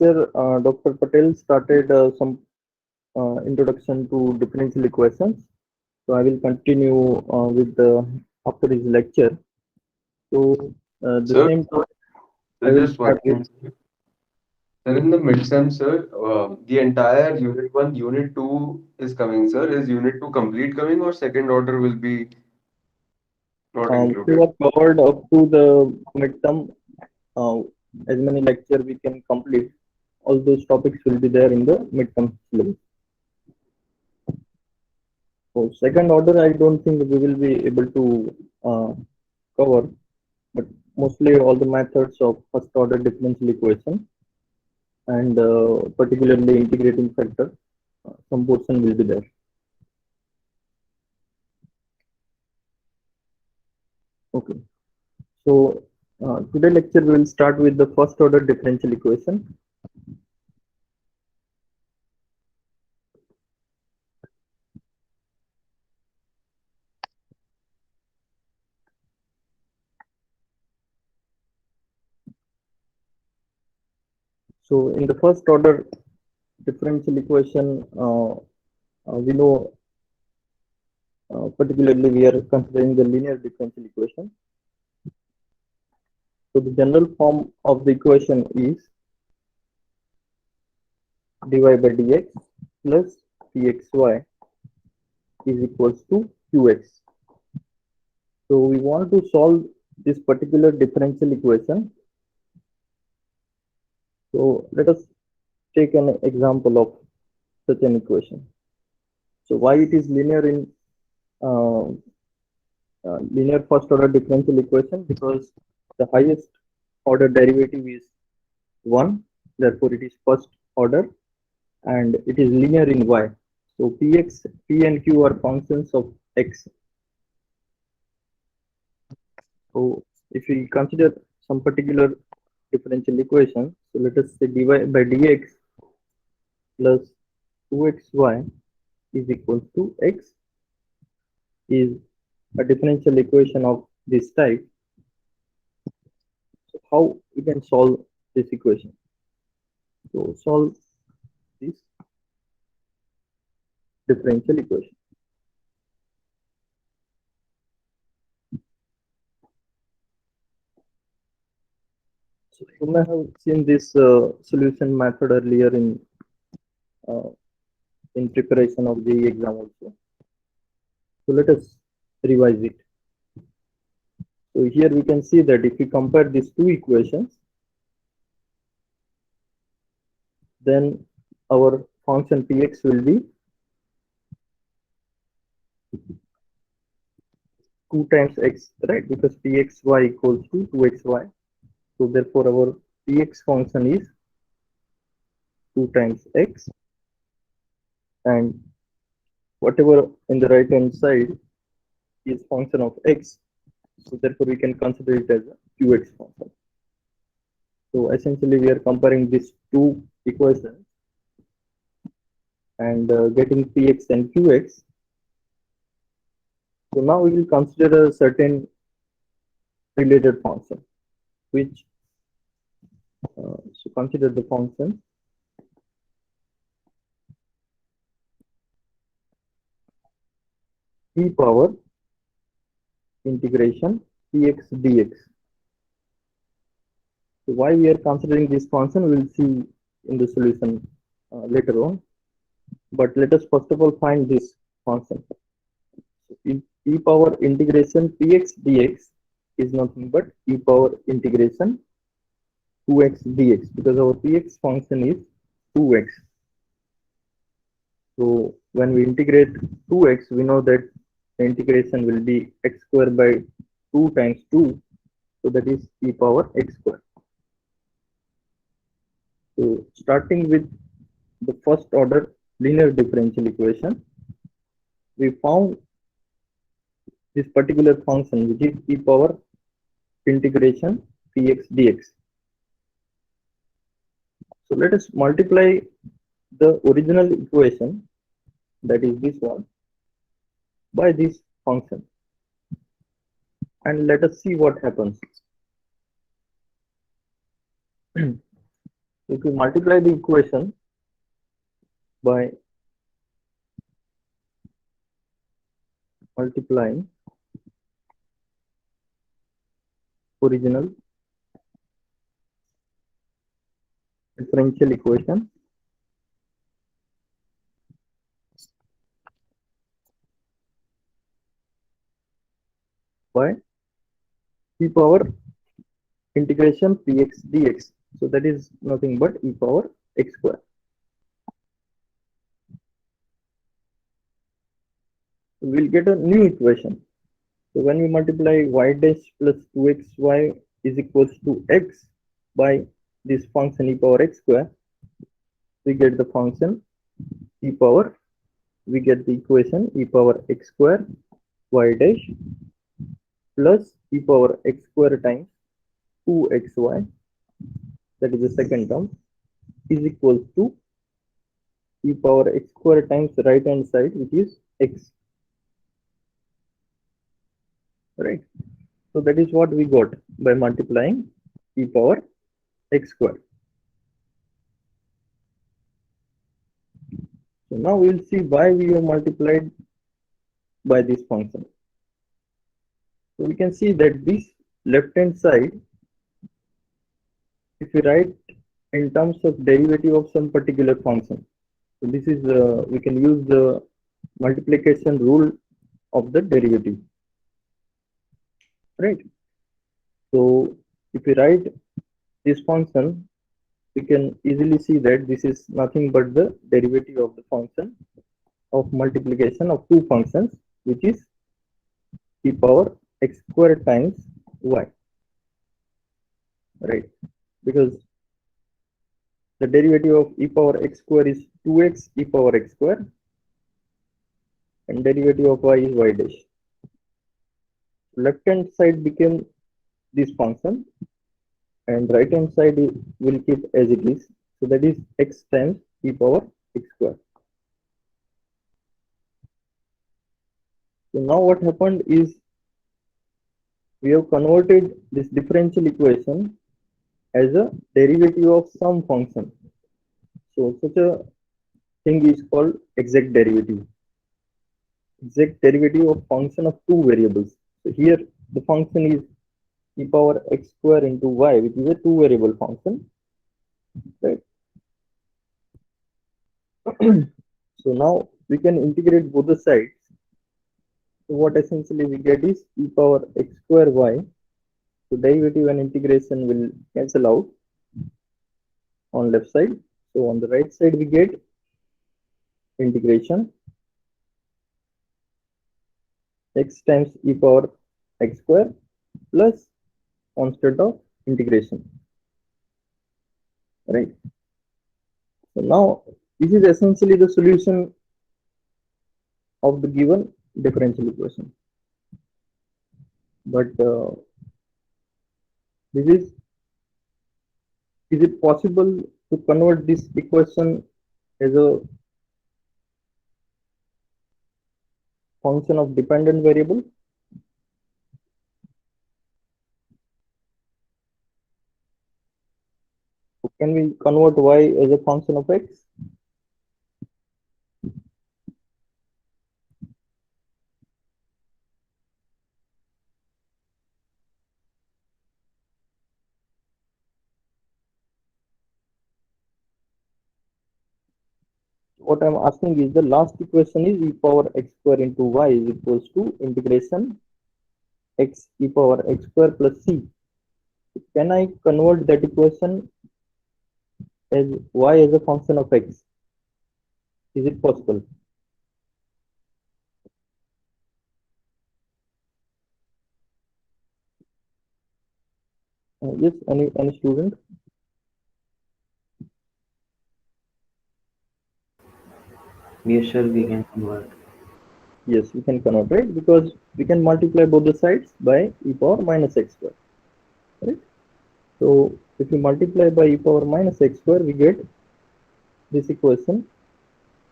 lecture, Dr. Patel started some introduction to differential equations. So I will continue with the after his lecture. So the Sir, same topic I sir, will just one start with. thing. Sir, in the midsem, sir, the entire unit 1, unit 2 is coming, sir. Is unit 2 complete coming or second order will be not We included? have covered up to the midterm. Uh, as many lecture we can complete. All those topics will be there in the midterm syllabus. So second order, I don't think we will be able to cover, but mostly all the methods of first order differential equation and particularly integrating factor, some portion will be there. Okay, so today lecture we will start with the first order differential equation. So in the first order differential equation, we know particularly we are considering the linear differential equation. So the general form of the equation is dy by dx plus pxy is equals to qx. So we want to solve this particular differential equation. So let us take an example of such an equation. So why it is linear in uh, linear first order differential equation? Because the highest order derivative is 1, therefore it is first order and it is linear in y. So px, p and q are functions of x. So if we consider some particular differential equation, so let us say dy by dx plus 2xy is equals to x is a differential equation of this type. So how we can solve this equation? So solve this differential equation. So you may have seen this solution method earlier uh, in preparation of the exam also. So let us revise it. So here we can see that if we compare these two equations, then our function px will be 2 times x, right? Because pxy equals to 2xy. So therefore our px function is 2 times x, and whatever in the right hand side is function of x. So therefore we can consider it as a qx function. So essentially we are comparing these two equations and getting px and qx. So now we will consider a certain related function, which so consider the function e power integration px dx. So why we are considering this function, we will see in the solution later on. But let us first of all find this function. So e power integration px dx is nothing but e power integration 2x dx, because our px function is 2x. So when we integrate 2x, we know that the integration will be x square by 2 times 2. So that is e power x square. So starting with the first order linear differential equation, we found this particular function which is e power integration px dx. So let us multiply the original equation, that is this one, by this function and let us see what happens. If we multiply the equation by multiplying original differential equation by e power integration px dx. So that is nothing but e power x square. We'll get a new equation. So when we multiply y dash plus 2xy is equals to x by this function e power x square, we get the function e power, we get the equation e power x square y dash plus e power x square times 2xy, that is the second term, is equals to e power x square times right hand side, which is x, right? So that is what we got by multiplying e power x square. So now we'll see why we have multiplied by this function. So we can see that this left hand side, if we write in terms of derivative of some particular function, so this is we can use the multiplication rule of the derivative, right? So if we write this function, we can easily see that this is nothing but the derivative of the function of multiplication of two functions, which is e power x square times y, right? Because the derivative of e power x square is 2x e power x square, and derivative of y is y dash. Left hand side became this function, and right hand side will keep as it is. So that is x times e power x square. So now what happened is we have converted this differential equation as a derivative of some function. So such a thing is called exact derivative. Exact derivative of function of two variables. So here the function is e power x square into y, which is a two variable function, right? So now we can integrate both the sides. So what essentially we get is e power x square y. So derivative and integration will cancel out on left side. So on the right side we get integration x times e power x square plus constant of integration, right? So now this is essentially the solution of the given differential equation. But this is it possible to convert this equation as a function of dependent variable? So can we convert y as a function of x? What I'm asking is the last equation is e power x square into y is equals to integration x e power x square plus c. Can I convert that equation as y as a function of x? Is it possible? Yes, any student? Yes, sir, we can convert. Yes, we can convert, right? Because we can multiply both the sides by e power minus x square, right? So if we multiply by e power minus x square, we get this equation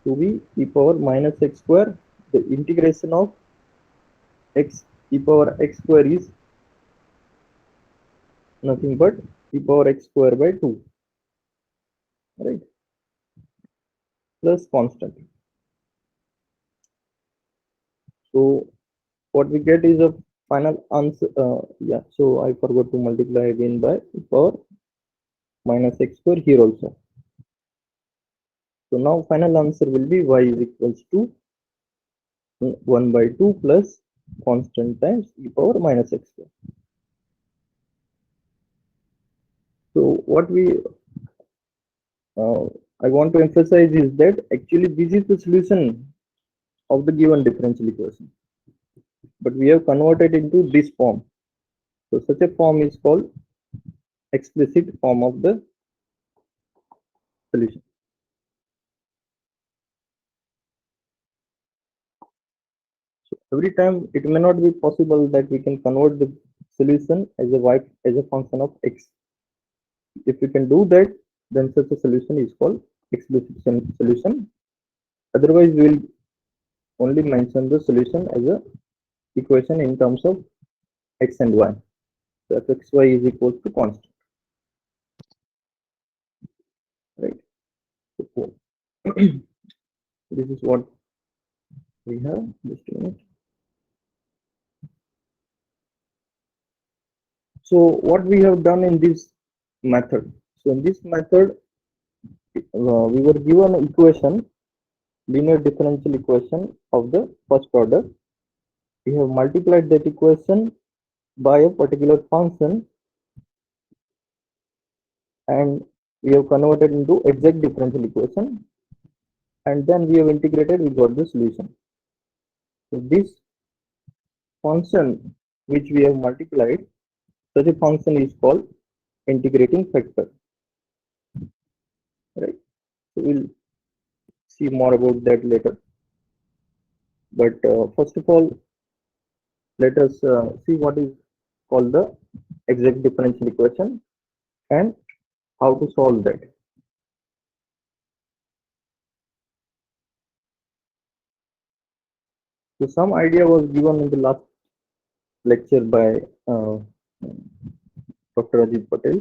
to be e power minus x square. The integration of x e power x square is nothing but e power x square by 2. right, plus constant. So what we get is a final answer. Yeah, so I forgot to multiply again by e power minus x square here also. So now final answer will be y is equals to 1 by 2 plus constant times e power minus x square. So what I want to emphasize is that actually this is the solution of the given differential equation, but we have converted into this form. So such a form is called explicit form of the solution. So every time it may not be possible that we can convert the solution as a function of x. If we can do that, then such a solution is called explicit solution. Otherwise, we will only mention the solution as a equation in terms of x and y. So fxy is equal to constant, right? So this is what we have. Just a minute. So what we have done in this method? So in this method, we were given an equation, linear differential equation of the first order. We have multiplied that equation by a particular function, and we have converted into exact differential equation, and then we have integrated, we got the solution. So this function which we have multiplied, such a function is called integrating factor, right? So we'll see more about that later, but first of all, let us see what is called the exact differential equation and how to solve that. So some idea was given in the last lecture by Dr. Ajit Patel.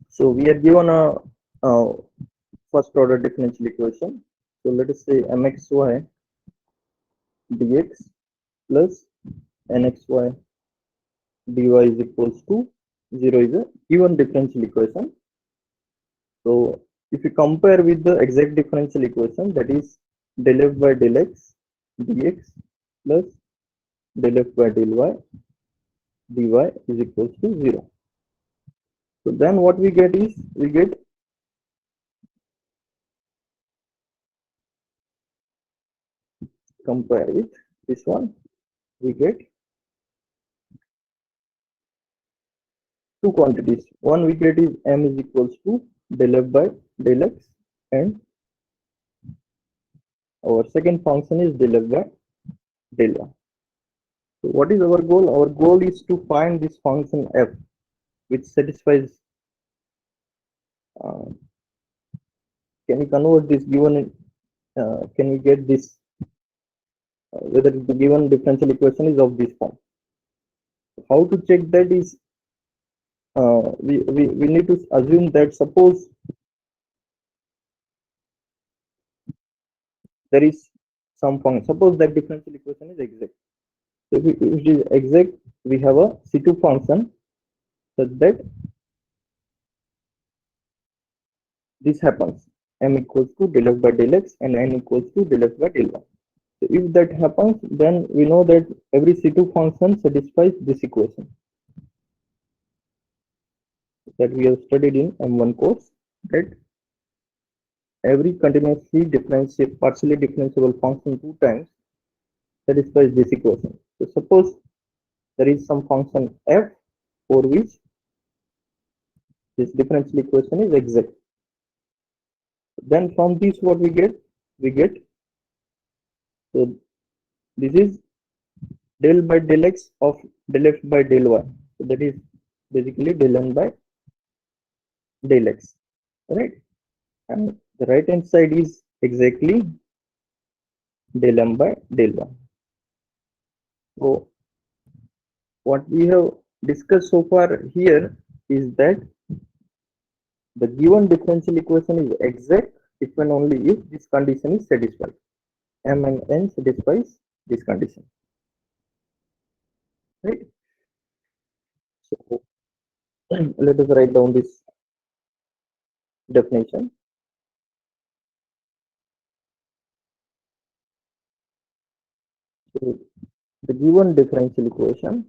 So we are given a first order differential equation. So let us say mxy dx plus nxy dy is equals to 0 is a given differential equation. So if you compare with the exact differential equation, that is del f by del x dx plus del f by del y dy is equals to 0. So then what we get is, we get compare with this one, we get two quantities. One we get is m is equals to del f by del x, and our second function is del f by del y. So what is our goal? Our goal is to find this function f which satisfies, can we convert this given, can we get this, whether the given differential equation is of this form. How to check that is, we need to assume that suppose there is some function, suppose that differential equation is exact. So if it is exact, we have a C2 function such that this happens, m equals to del f by del x and n equals to del f by del y. So if that happens, then we know that every C2 function satisfies this equation that we have studied in M1 course, that every continuously partially differentiable function 2 times satisfies this equation. So suppose there is some function f for which this differential equation is exact. Then from this what we get, so this is del by del x of del f by del y. So that is basically del n by del x, right? And the right hand side is exactly del m by del y. So what we have discussed so far here is that the given differential equation is exact if and only if this condition is satisfied. M and n satisfies this condition, right? So let us write down this definition. So the given differential equation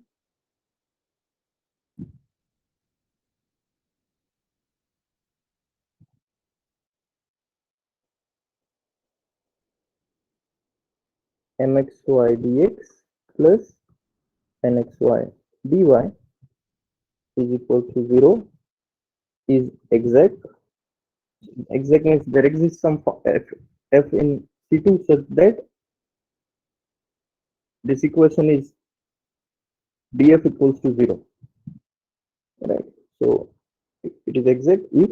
mxy dx plus nxy dy is equal to 0 is exact. Exact means there exists some f in C2 such that this equation is df equals to 0, right? So it is exact if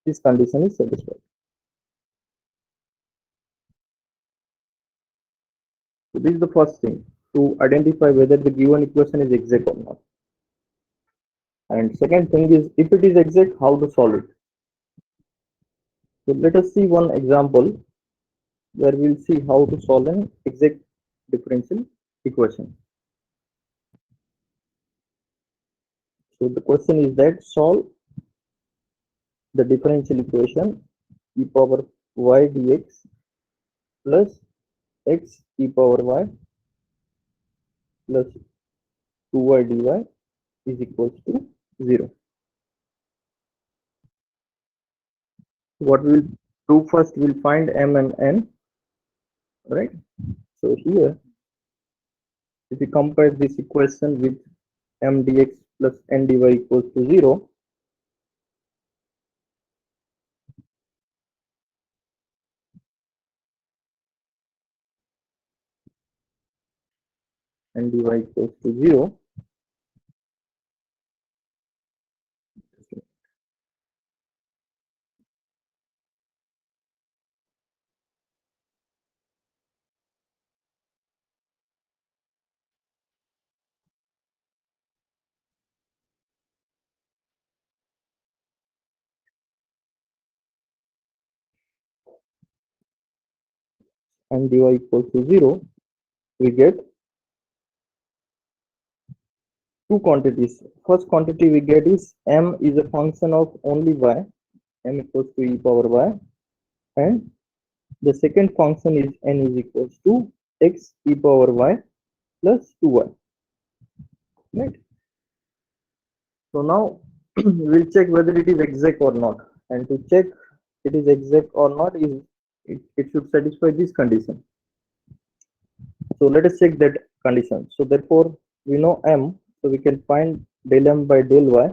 this condition is satisfied. So this is the first thing, to identify whether the given equation is exact or not. And second thing is, if it is exact, how to solve it. So let us see one example where we'll see how to solve an exact differential equation. So the question is that solve the differential equation e power y dx plus x e power y plus 2y dy is equals to 0. What we'll do first, we'll find m and n, right? So here, if we compare this equation with m dx plus n dy equals to 0, n dy equals to 0, n dy equals to 0, we get two quantities. First quantity we get is m is a function of only y, m equals to e power y, and the second function is n is equals to x e power y plus 2y, right? So now we'll check whether it is exact or not, and to check it is exact or not is it should satisfy this condition. So let us check that condition. So therefore we know m, so we can find del m by del y.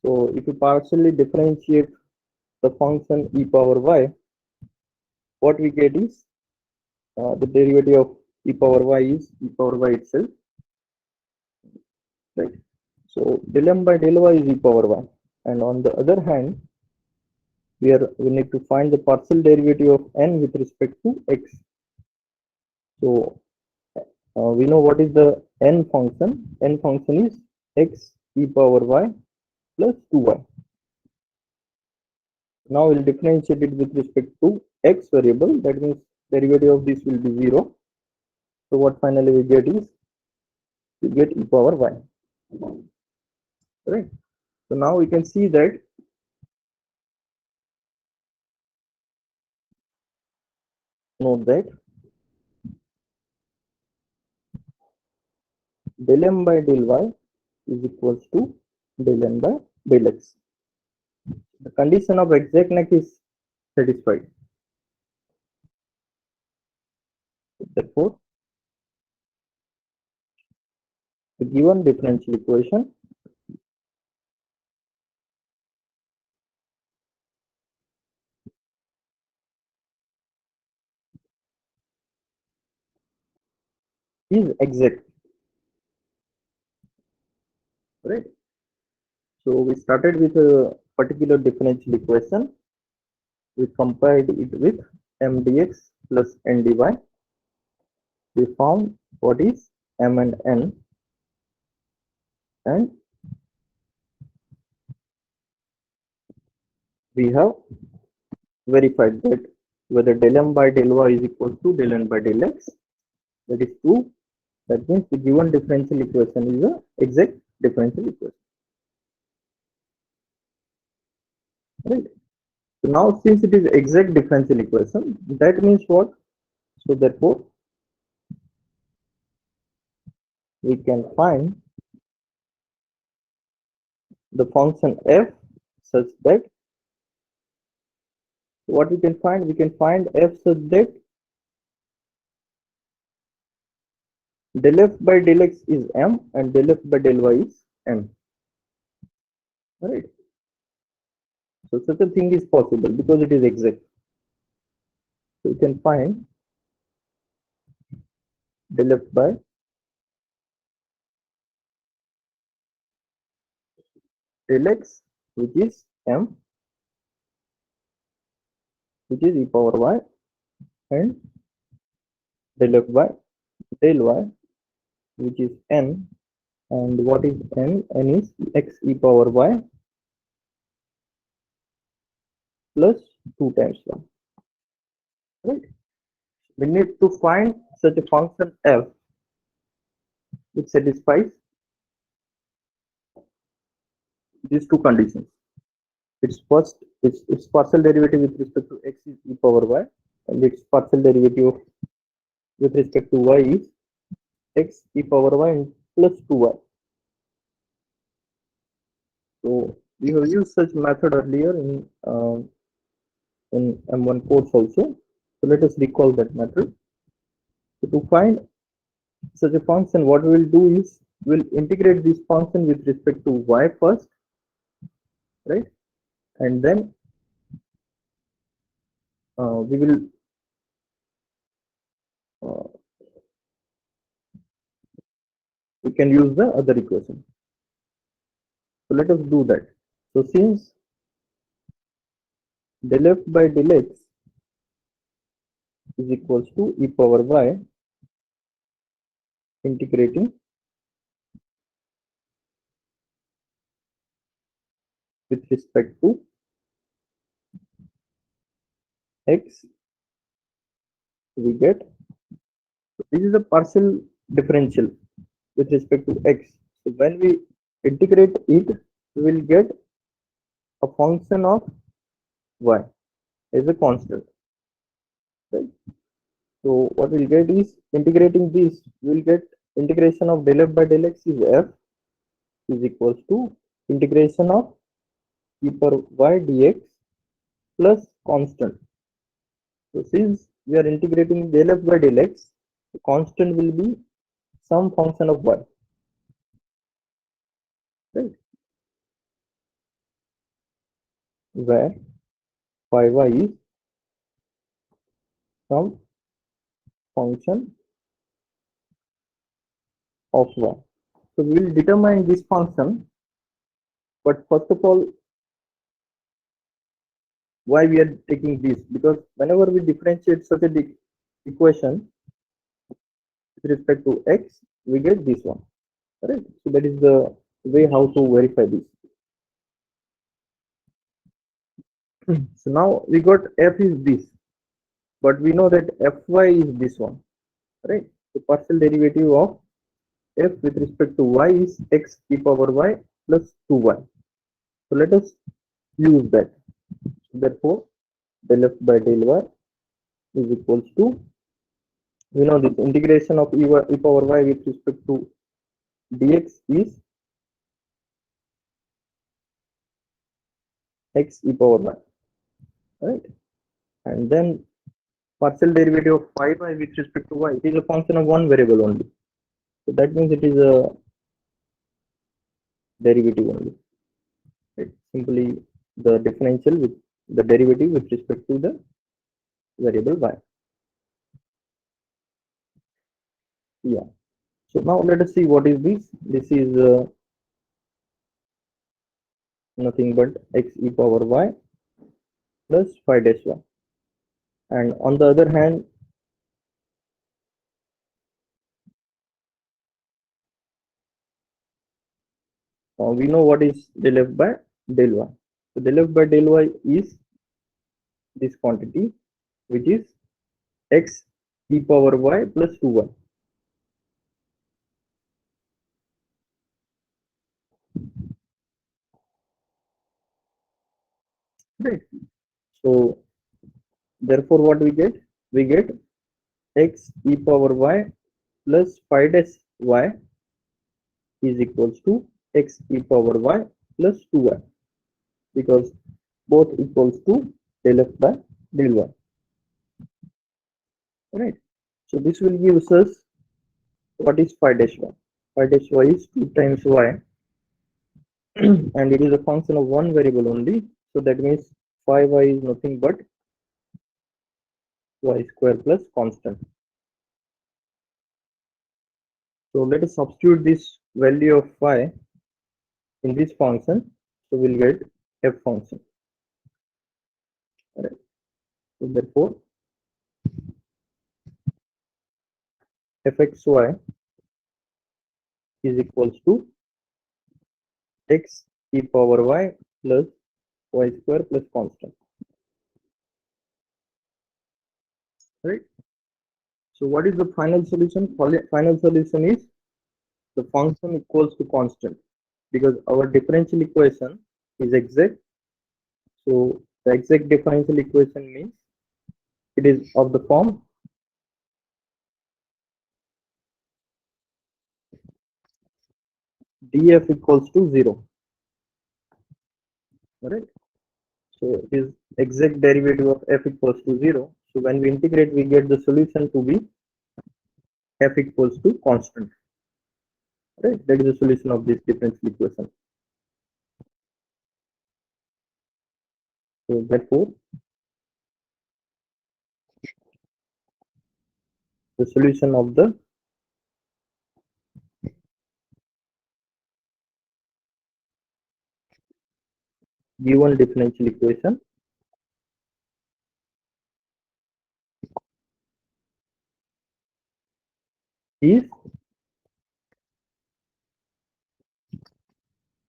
So if you partially differentiate the function e power y, what we get is the derivative of e power y is e power y itself, right? So del m by del y is e power y, and on the other hand, we need to find the partial derivative of n with respect to x. So we know what is the n function. N function is x e power y plus 2y. Now we'll differentiate it with respect to x variable. That means derivative of this will be 0. So what finally we get is we get e power y. Right. So now we can see that note that del m by del y is equals to del n by del x. The condition of exactness is satisfied. Therefore, the given differential equation is exact, right? So we started with a particular differential equation. We compared it with mdx plus ndy. We found what is m and n, and we have verified that whether del m by del y is equal to del n by del x. That is true. That means the given differential equation is a exact differential equation. Right. So now since it is exact differential equation, that means what? So therefore we can find the function f such that what we can find f such that del f by del x is m and del f by del y is n. Right. So such a thing is possible because it is exact. So we can find del f by del x, which is m, which is e power y, and del f by del y, which is n. And what is n? N is x e power y plus 2 times 1. Right. We need to find such a function f which satisfies these two conditions. Its partial derivative with respect to x is e power y, and its partial derivative with respect to y is x e power y and plus 2y. So we have used such method earlier in M1 course also. So let us recall that method. So to find such a function, what we will do is we'll integrate this function with respect to y first, right? And then we will we can use the other equation. So let us do that. So since del f by del x is equals to e power y integrating with respect to x, we get, this is a partial differential with respect to x. So when we integrate it, we will get a function of y as a constant. Right? So what we'll get is integrating this, we'll get integration of del f by del x is f is equals to integration of e power y dx plus constant. So since we are integrating del f by del x, the constant will be some function of y. Right? Where phi y is some function of y. So we will determine this function, but first of all, why we are taking this? Because whenever we differentiate such a equation with respect to x, we get this one. Right? So that is the way how to verify this. So now we got f is this, but we know that fy is this one. Right? The partial derivative of f with respect to y is x e power y plus 2y. So let us use that. Therefore, del f by del y is equals to, we know this integration of e power y with respect to dx is x e power y, right? And then partial derivative of phi y with respect to y, it is a function of one variable only. So that means it is a derivative only. Right? Simply the differential with the derivative with respect to the variable y. Yeah. So now let us see what is this. This is nothing but x e power y plus phi dash y. And on the other hand, we know what is del f by del y. So del f by del y is this quantity, which is x e power y plus 2y. Right. So therefore, what we get? We get x e power y plus phi dash y is equals to x e power y plus 2y, because both equals to del f by del y. Right. So this will give us what is phi dash y. Phi dash y is 2 times y, and it is a function of one variable only. So that means phi y is nothing but y square plus constant. So let us substitute this value of phi in this function. So we'll get f function. Right. So therefore, fxy is equals to x e power y plus y square plus constant. Right. So what is the final solution? Final solution is the function equals to constant, because our differential equation is exact. So the exact differential equation means it is of the form df equals to 0. Right. So it is exact derivative of f equals to 0. So when we integrate, we get the solution to be f equals to constant. Right. That is the solution of this differential equation. So therefore, the solution of the given differential equation is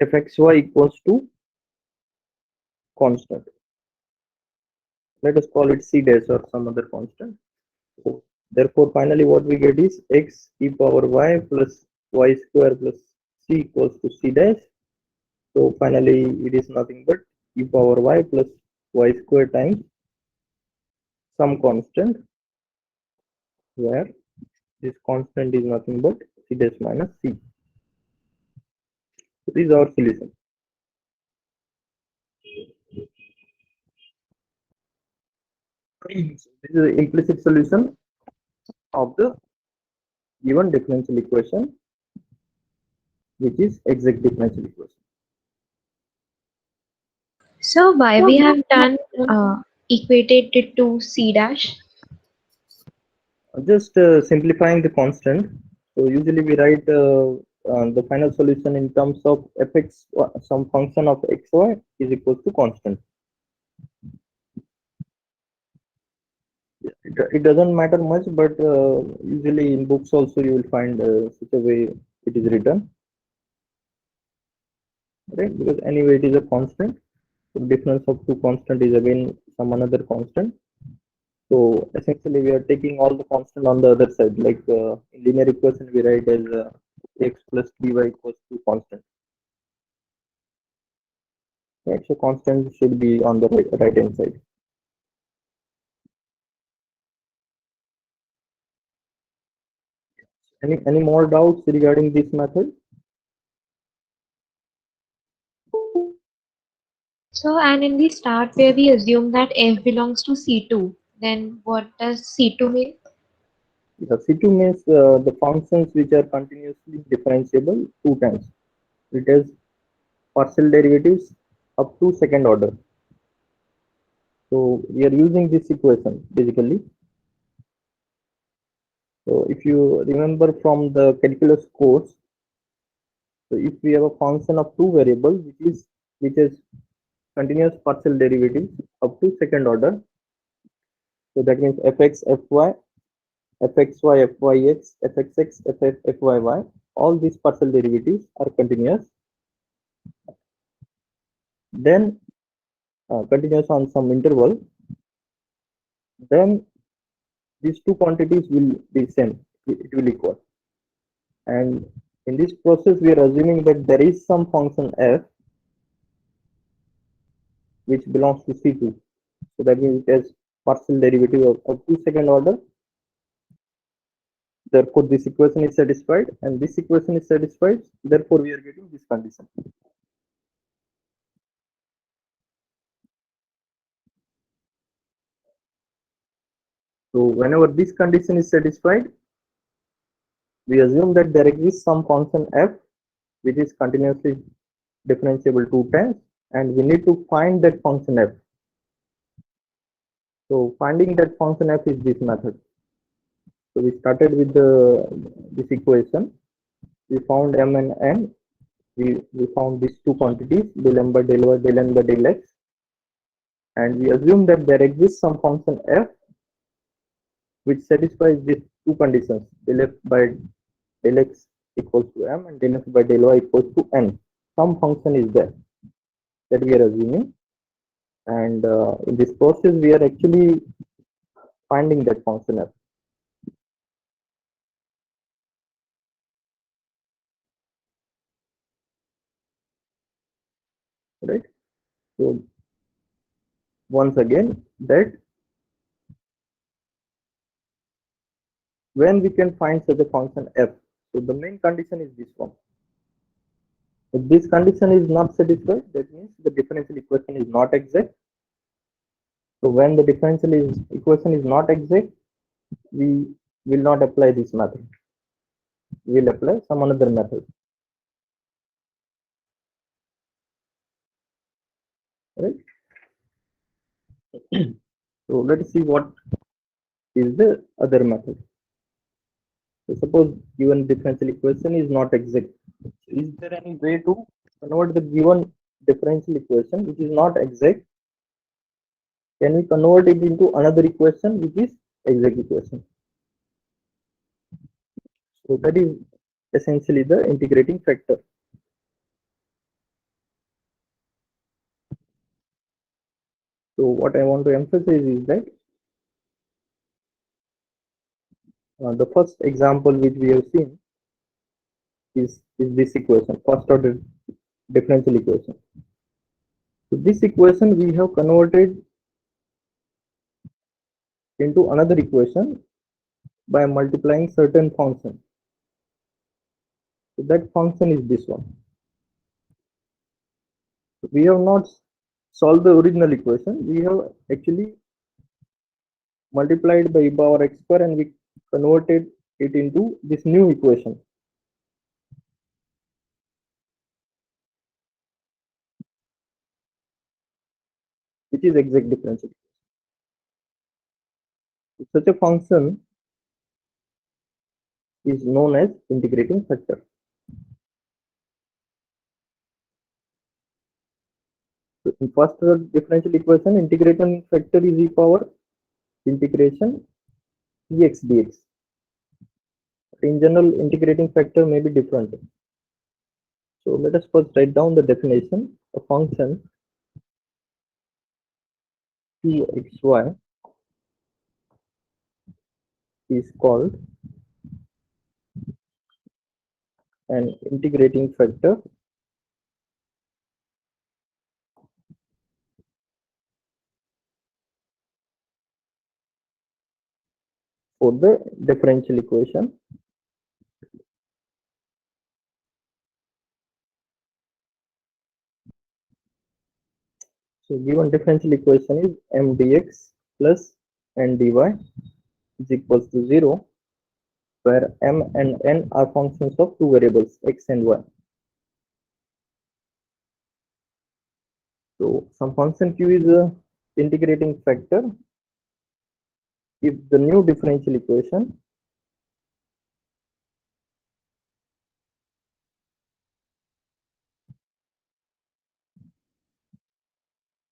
fxy equals to constant. Let us call it c dash or some other constant. So therefore, finally, what we get is x e power y plus y square plus c equals to c dash. So finally, it is nothing but e power y plus y square times some constant, where this constant is nothing but c dash minus c. So this is our solution. This is the implicit solution of the given differential equation, which is exact differential equation. So why we have done equated it to c dash? Just simplifying the constant. So usually we write the final solution in terms of fx, some function of xy is equal to constant. It doesn't matter much, but usually in books also you will find such a way it is written, right? Because anyway it is a constant. The difference of two constant is again some another constant. So essentially we are taking all the constant on the other side, like in linear equation we write as x plus dy equals to constant. Right, so constant should be on the right hand side. Any more doubts regarding this method? So and in the start where we assume that f belongs to c2, then what does c2 mean? The C2 means the functions which are continuously differentiable two times. It has partial derivatives up to second order. So we are using this equation basically. So if you remember from the calculus course, so if we have a function of two variables which is which is continuous partial derivatives up to second order. So that means fx, fy, fxy, fyx, fxx, fyy, all these partial derivatives are continuous. Then continuous on some interval. Then these two quantities will be same, it will equal. And in this process, we are assuming that there is some function f which belongs to C2. So that means it has partial derivative of up to second order. Therefore, this equation is satisfied, and this equation is satisfied. Therefore, we are getting this condition. So whenever this condition is satisfied, we assume that there exists some function f which is continuously differentiable two times, and we need to find that function f. So finding that function f is this method. So we started with this equation. We found m and n. We found these two quantities, del m by del y, del n by del x, and we assume that there exists some function f which satisfies these two conditions, del f by del x equals to m and del f by del y equals to n. Some function is there that we are assuming, and in this process we are actually finding that function f. Right? So once again, that when we can find such a function f, so the main condition is this one. If this condition is not satisfied, that means the differential equation is not exact. So when the differential equation is not exact, we will not apply this method. We will apply some another method. Right? So let's see what is the other method. So suppose given differential equation is not exact. Is there any way to convert the given differential equation which is not exact? Can we convert it into another equation which is exact equation? So that is essentially the integrating factor. So what I want to emphasize is that the first example which we have seen is this equation, first order differential equation. So this equation we have converted into another equation by multiplying certain function. So that function is this one. We have not solved the original equation. We have actually multiplied by e power x square and we converted it into this new equation. Which is exact differential. Such a function is known as integrating factor. So in first order differential equation, integrating factor is e power integration dx dx. In general, integrating factor may be different. So let us first write down the definition. A function pxy is called an integrating factor for the differential equation. So given differential equation is m dx plus n dy is equals to 0, where m and n are functions of two variables x and y. So some function q is a integrating factor if the new differential equation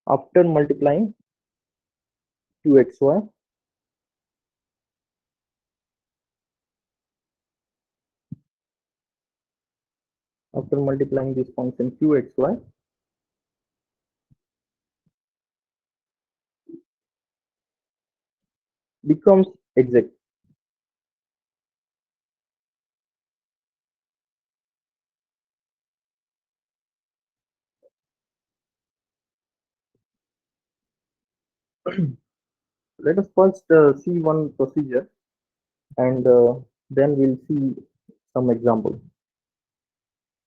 after multiplying 2xy after multiplying this function qxy becomes exact. Let us first see one procedure, and then we'll see some examples.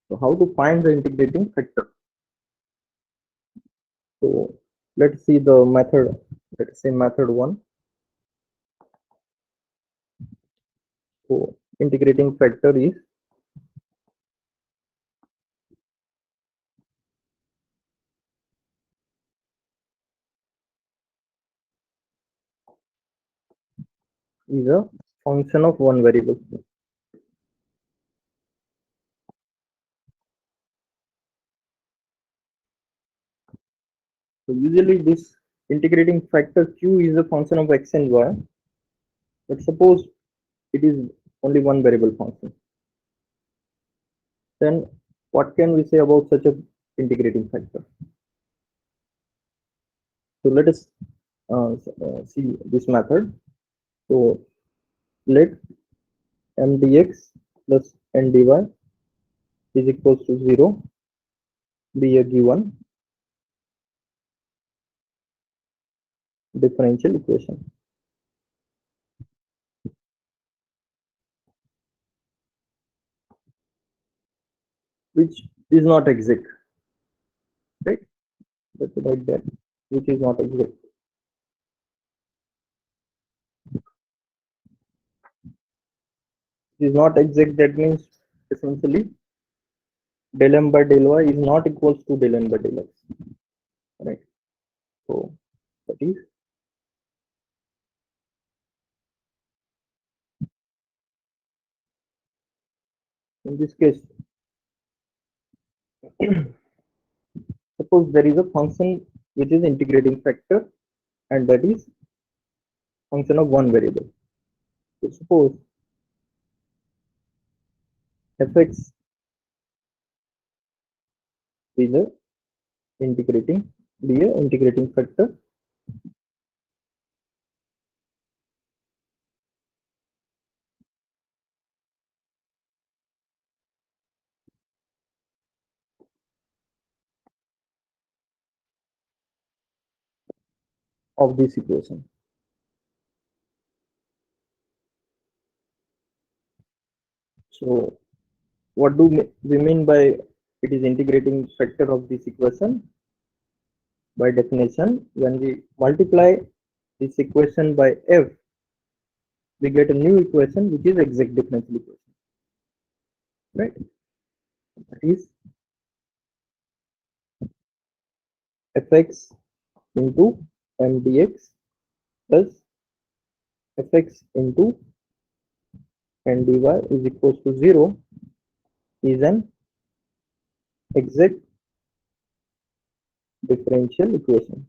So how to find the integrating factor? So let's see the method. Let's say method 1. So integrating factor is a function of one variable. So usually this integrating factor q is a function of x and y, but suppose it is only one variable function. Then what can we say about such a integrating factor? So let us see this method. So let m dx plus n dy is equals to 0 be a given differential equation. Which is not exact, right? Let's write that, which is not exact. Is not exact, that means essentially del m by del y is not equals to del n by del x, right? So that is in this case, suppose there is a function which is integrating factor, and that is function of one variable. So suppose fx is a integrating factor of this equation. So what do we mean by it is integrating factor of this equation? By definition, when we multiply this equation by f, we get a new equation which is exact differential equation, right? That is fx into m dx plus fx into n dy is equals to 0 is an exact differential equation.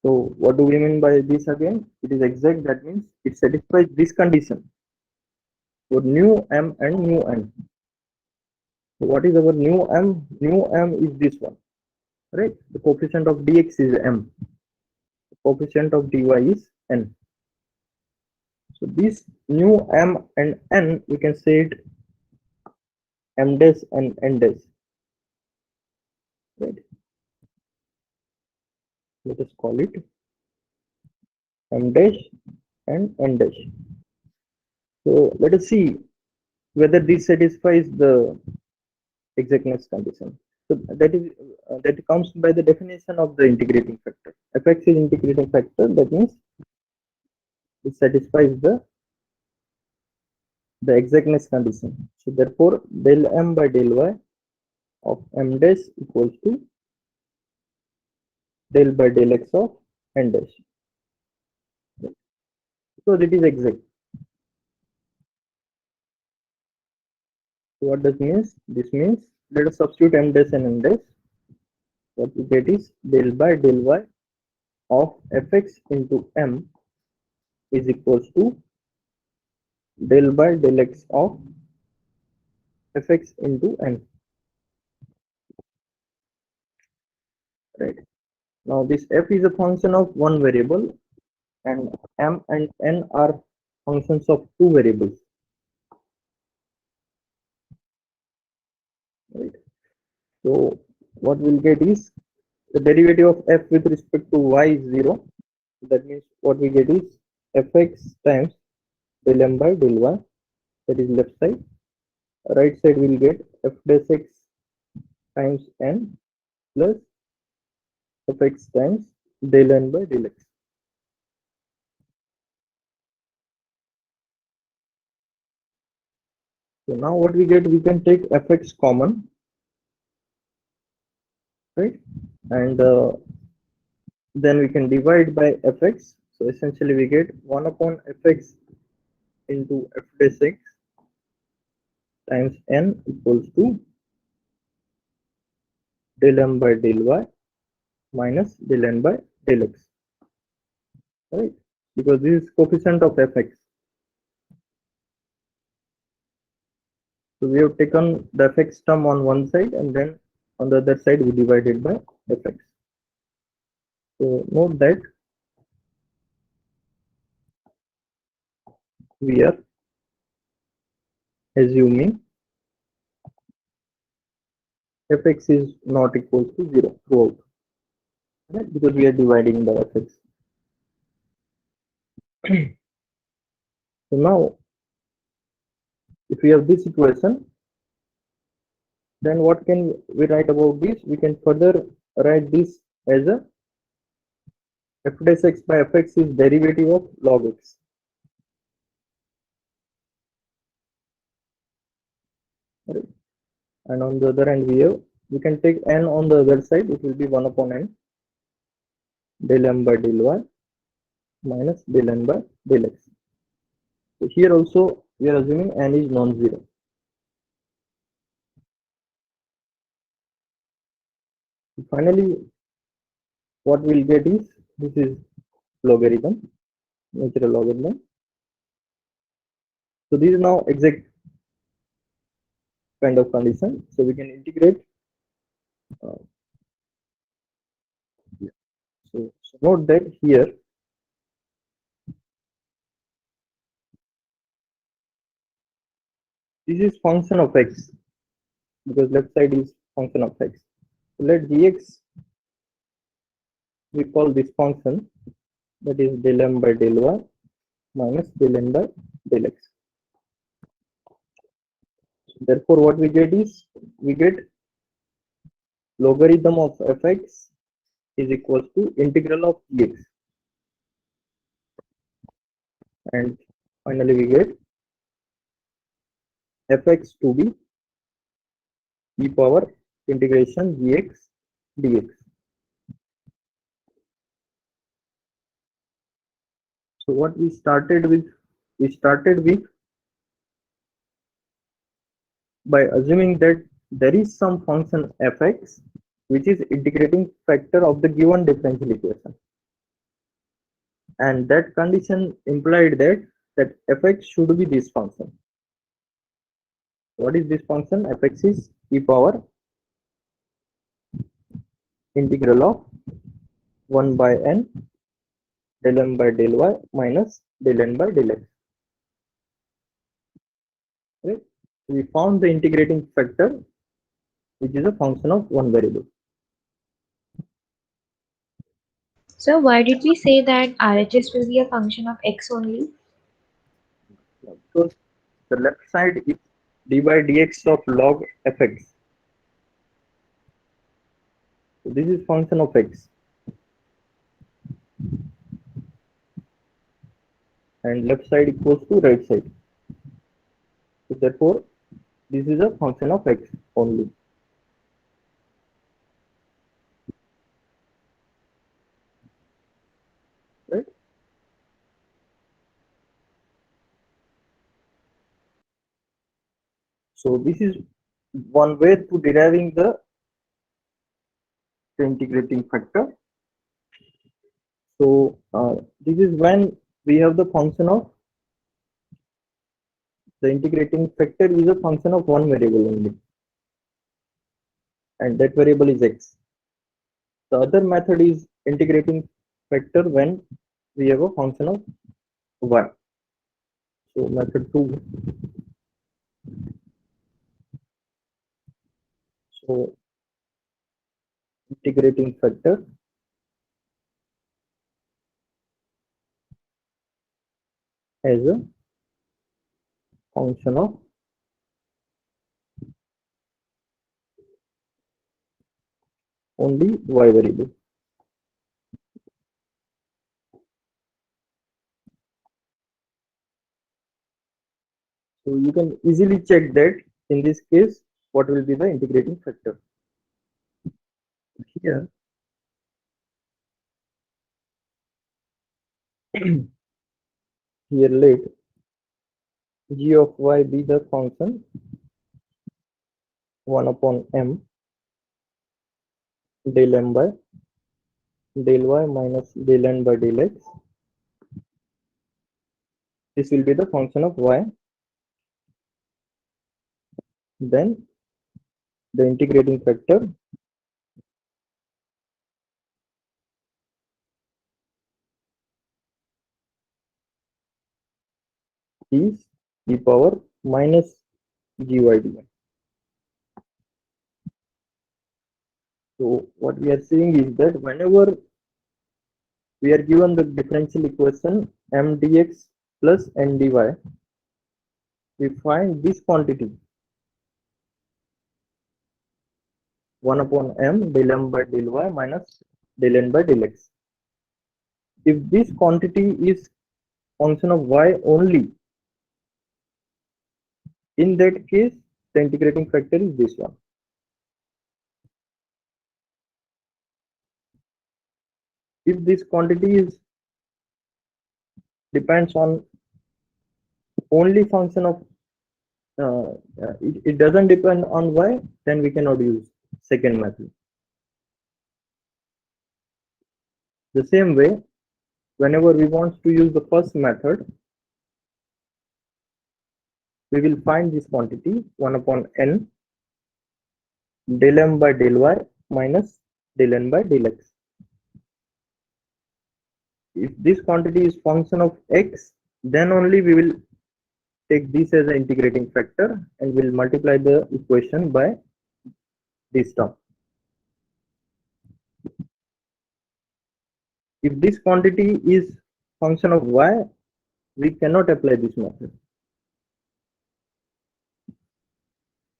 So what do we mean by this again? It is exact, that means it satisfies this condition for new m and new n. So what is our new m? New m is this one, right? The coefficient of dx is m, the coefficient of dy is n. So this new m and n, we can say it m dash and n dash, right? Let us call it m dash and n dash. So let us see whether this satisfies the exactness condition. So that comes by the definition of the integrating factor. Fx is integrating factor, that means it satisfies the exactness condition. So therefore del m by del y of m dash equals to del by del x of n dash. because it is exact. So what does means? This means let us substitute m dash and n dash. What we get is del by del y of fx into m is equals to del by del x of fx into n. Right. Now this f is a function of one variable and m and n are functions of two variables. Right. So what we'll get is the derivative of f with respect to y is 0. That means what we get is fx times del m by del y, that is left side. Right side will get f dash x times n plus fx times del n by del x. So now what we get, we can take fx common, right? And then we can divide by fx. So essentially we get 1 upon fx into f dash x times n equals to del m by del y minus del n by del x, right? Because this is coefficient of fx. So we have taken the fx term on one side and then on the other side we divided by fx. So note that we are assuming fx is not equal to 0 throughout, right? Because we are dividing by fx. So now if we have this equation, then what can we write about this? We can further write this as a f dash x by fx is derivative of log x. Right? And on the other hand, we can take n on the other side. It will be 1 upon n del m by del y minus del n by del x. So here also we are assuming n is non-zero. Finally, what we'll get is this is logarithm, natural logarithm. So this is now exact kind of condition. So we can integrate. So note that here this is function of x because left side is function of x. So let gx, we call this function, that is del m by del y minus del n by del x. Therefore, what we get is we get logarithm of fx is equals to integral of gx, and finally we get fx to be e power integration gx dx. So what we started with by assuming that there is some function fx which is integrating factor of the given differential equation, and that condition implied that fx should be this function. What is this function? Fx is e power integral of 1 by n del m by del y minus del n by del x. Right? We found the integrating factor which is a function of one variable. So why did we say that RHS will be a function of x only? Because the left side is d by dx of log fx. So this is function of x, and left side equals to right side. So therefore, this is a function of x only. Right? So this is one way to deriving the integrating factor. So this is when we have the function of the integrating factor is a function of one variable only, and that variable is x. The other method is integrating factor when we have a function of y. So method 2. So integrating factor as a function of only y variable. So you can easily check that in this case what will be the integrating factor. Here here let g of y be the function 1 upon m del m by del y minus del n by del x. This will be the function of y. Then the integrating factor is e power minus gy dx. So what we are saying is that whenever we are given the differential equation m dx plus n dy, we find this quantity 1 upon m del m by del y minus del n by del x. If this quantity is function of y only, in that case the integrating factor is this one. If this quantity is depends on only function of it doesn't depend on y, then we cannot use second method. The same way, whenever we want to use the first method, we will find this quantity 1 upon n del m by del y minus del n by del x. If this quantity is function of x, then only we will take this as an integrating factor and will multiply the equation by this term. If this quantity is function of y, we cannot apply this method.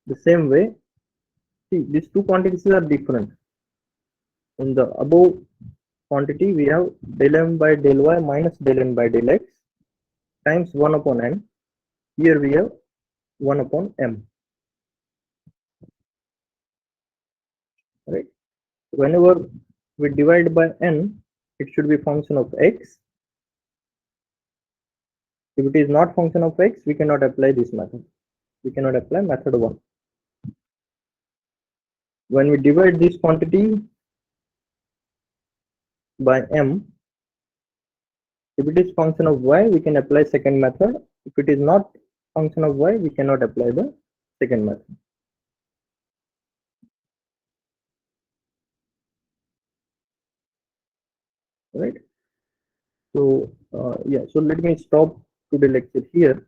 The same way, see, these two quantities are different. In the above quantity, we have del m by del y minus del n by del x times 1 upon n. Here we have 1 upon m. Right? Whenever we divide by n, it should be function of x. If it is not function of x, we cannot apply this method. We cannot apply method 1. When we divide this quantity by m, if it is function of y, we can apply second method. If it is not function of y, we cannot apply the second method. Right? So yeah, so let me stop today's lecture here.